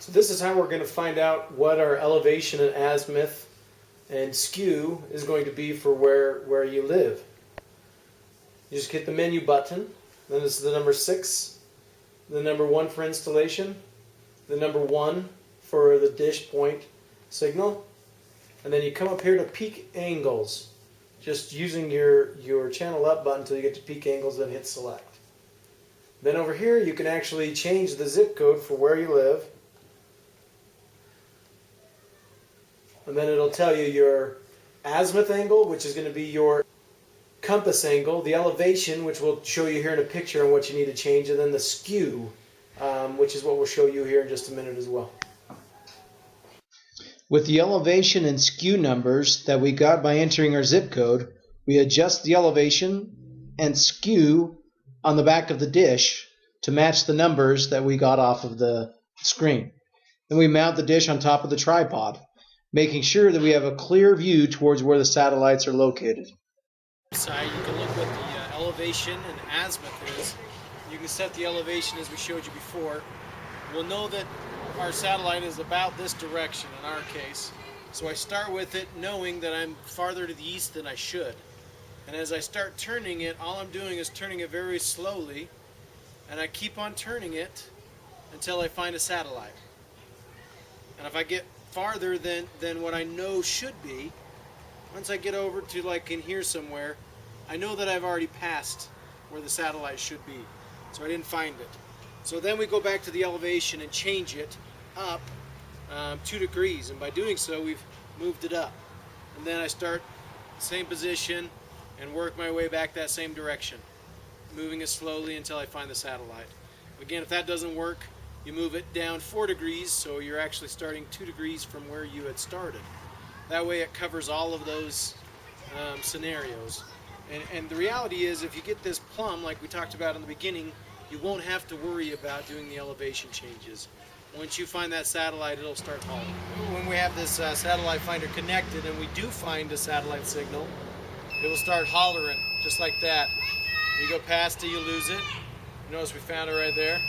So this is how we're going to find out what our elevation and azimuth and skew is going to be for where you live. You just hit the menu button, then this is the number 6, the number 1 for installation, the number 1 for the dish point signal, and then you come up here to peak angles, just using your channel up button until you get to peak angles, then hit select. Then over here you can actually change the zip code for where you live, and then it'll tell you your azimuth angle, which is going to be your compass angle, the elevation, which we'll show you here in a picture and what you need to change, and then the skew, which is what we'll show you here in just a minute as well. With the elevation and skew numbers that we got by entering our zip code, we adjust the elevation and skew on the back of the dish to match the numbers that we got off of the screen. Then we mount the dish on top of the tripod, making sure that we have a clear view towards where the satellites are located. Side, you can look what the elevation and azimuth is. You can set the elevation as we showed you before. We'll know that our satellite is about this direction in our case. So I start with it knowing that I'm farther to the east than I should. And as I start turning it, all I'm doing is turning it very slowly, and I keep on turning it until I find a satellite. And if I get farther than what I know should be, once I get over to like in here somewhere, I know that I've already passed where the satellite should be. So I didn't find it. So then we go back to the elevation and change it up 2 degrees. And by doing so, we've moved it up. And then I start same position and work my way back that same direction, moving it slowly until I find the satellite. Again, if that doesn't work, you move it down 4 degrees, so you're actually starting 2 degrees from where you had started. That way it covers all of those scenarios. And the reality is, if you get this plumb, like we talked about in the beginning, you won't have to worry about doing the elevation changes. Once you find that satellite, it'll start hauling. When we have this satellite finder connected and we do find a satellite signal, it will start hollering, just like that. You go past it, you lose it. Notice we found it right there.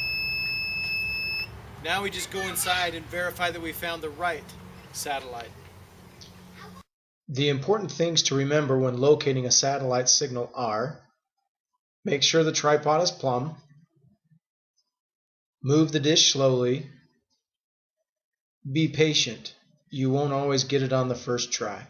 Now we just go inside and verify that we found the right satellite. The important things to remember when locating a satellite signal are: make sure the tripod is plumb, move the dish slowly, be patient. You won't always get it on the first try.